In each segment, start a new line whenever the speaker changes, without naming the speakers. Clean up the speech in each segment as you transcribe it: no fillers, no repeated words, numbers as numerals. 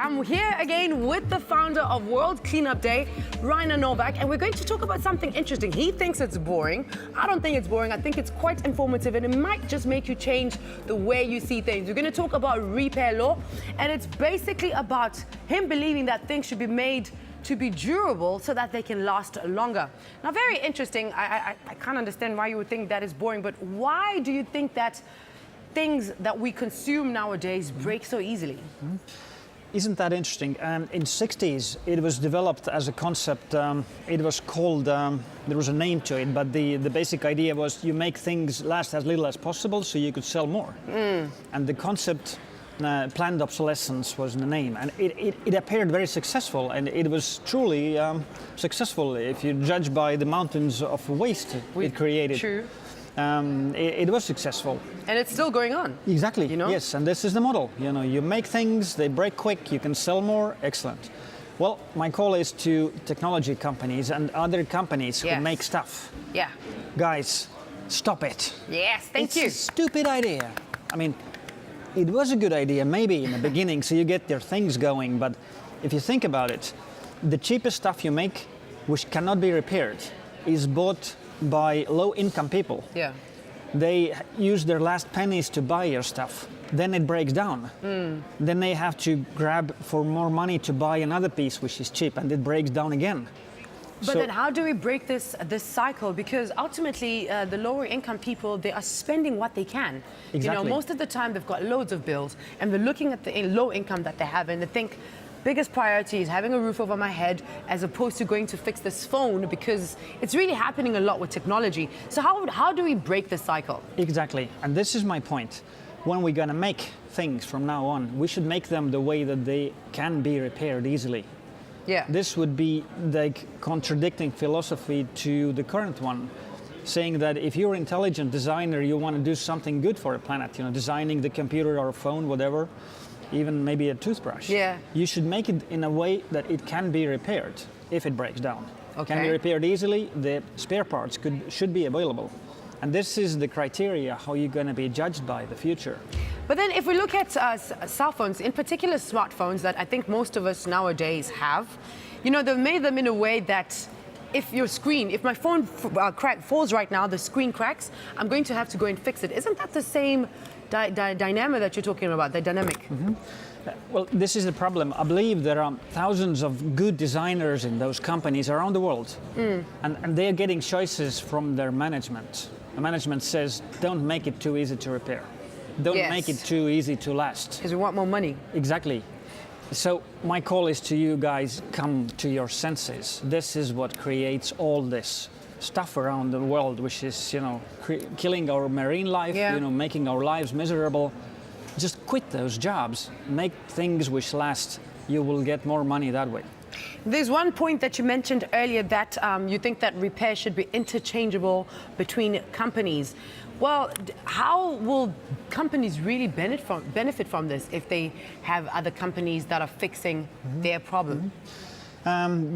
I'm here again with the founder of World Cleanup Day, Rainer Nõlvaks, and we're going to talk about something interesting. He thinks it's boring. I don't think it's boring. I think it's quite informative, and it might just make you change the way you see things. We're going to talk about repair law, and it's basically about him believing that things should be made to be durable so that they can last longer. Now, very interesting. I can't understand why you would think that is boring, but why do you think that things that we consume nowadays break so easily?
Isn't that interesting? In the 60s, it was developed as a concept. It was called, there was a name to it, but the basic idea was you make things last as little as possible so you could sell more. And the concept, planned obsolescence, was the name. And it appeared very successful, and it was truly successful if you judge by the mountains of waste it created.
True.
It was successful.
And it's still going on.
Exactly,
you know?
Yes, and this is the model. You know, you make things, they break quick, you can sell more, excellent. Well, my call is to technology companies and other companies who make stuff.
Yeah.
Guys, stop it.
Yes, thank you.
It's a stupid idea. I mean, it was a good idea maybe in the beginning, so you get your things going, but if you think about it, the cheapest stuff you make, which cannot be repaired, is bought by low-income people.
Yeah.
They use their last pennies to buy your stuff. Then it breaks down. Then they have to grab for more money to buy another piece which is cheap, and it breaks down again.
But then how do we break this cycle? Because ultimately, the lower income people, they are spending what they can.
Exactly.
You know, most of the time they've got loads of bills, and they're looking at the low income that they have, and they think, biggest priority is having a roof over my head as opposed to going to fix this phone, because it's really happening a lot with technology. So how do we break this cycle?
Exactly, and this is my point. When we're gonna make things from now on, we should make them the way that they can be repaired easily.
Yeah.
This would be like contradicting philosophy to the current one, saying that if you're an intelligent designer, you want to do something good for the planet, you know, designing the computer or a phone, whatever, even maybe a toothbrush.
Yeah.
You should make it in a way that it can be repaired if it breaks down.
Okay.
Can be repaired easily, the spare parts should be available. And this is the criteria how you're going to be judged by the future.
But then if we look at cell phones, in particular smartphones that I think most of us nowadays have, you know, they've made them in a way that if my phone falls right now, the screen cracks, I'm going to have to go and fix it. Isn't that the same dynamic that you're talking about, the dynamic?
Well, this is the problem. I believe there are thousands of good designers in those companies around the world, and they are getting choices from their management. The management says, don't make it too easy to repair. Don't make it too easy to last.
Because we want more money.
Exactly. So my call is to you guys, come to your senses. This is what creates all this stuff around the world, which is, you know, killing our marine life, you know, making our lives miserable. Just quit those jobs, make things which last. You will get more money that way.
There's one point that you mentioned earlier that you think that repair should be interchangeable between companies. Well, how will companies really benefit from this if they have other companies that are fixing their problem?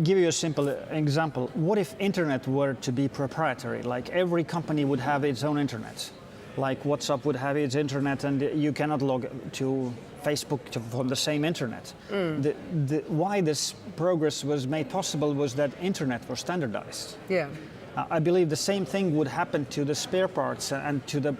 Give you a simple example. What if internet were to be proprietary? Like every company would have its own internet. Like WhatsApp would have its internet, and you cannot log to Facebook from the same internet. Why this progress was made possible was that internet was standardized.
Yeah.
I believe the same thing would happen to the spare parts and to the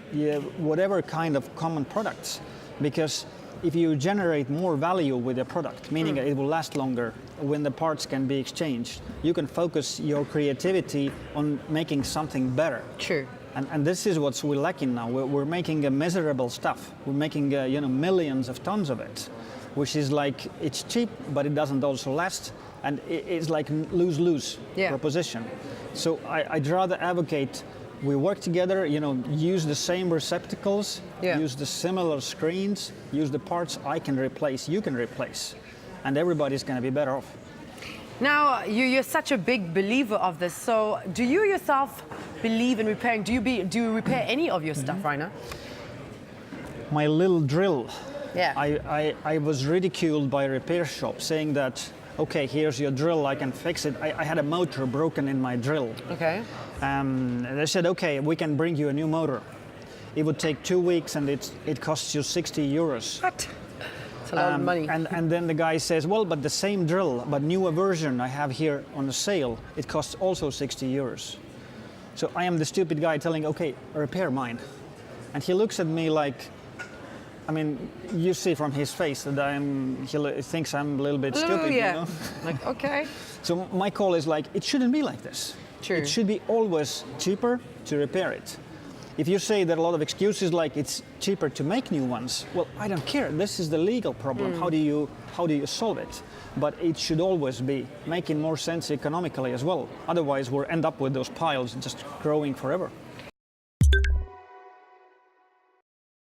whatever kind of common products, because if you generate more value with a product, meaning it will last longer when the parts can be exchanged, you can focus your creativity on making something better.
True.
And this is what we're lacking now. We're making a miserable stuff. We're making you know, millions of tons of it, which is like, it's cheap, but it doesn't also last, and it's like lose-lose proposition. So I'd rather advocate we work together, you know, use the same receptacles, use the similar screens, use the parts I can replace, you can replace, and everybody's going to be better off.
Now, you're such a big believer of this, so do you yourself believe in repairing? Do you repair any of your stuff, Rainer?
My little drill.
Yeah.
I was ridiculed by a repair shop saying that, okay, here's your drill, I can fix it. I had a motor broken in my drill.
Okay.
They said, okay, we can bring you a new motor. It would take 2 weeks and it costs you 60 euros.
What? It's a lot of money.
And then the guy says, well, but the same drill, but newer version I have here on the sale, it costs also 60 euros. So I am the stupid guy telling, okay, repair mine. And he looks at me like, I mean, you see from his face that he thinks I'm a little bit stupid,
yeah.
you know?
Like, okay.
So my call is like, it shouldn't be like this.
True.
It should be always cheaper to repair it. If you say that a lot of excuses like it's cheaper to make new ones, well, I don't care. This is the legal problem. How do you solve it? But it should always be making more sense economically as well. Otherwise, we'll end up with those piles just growing forever.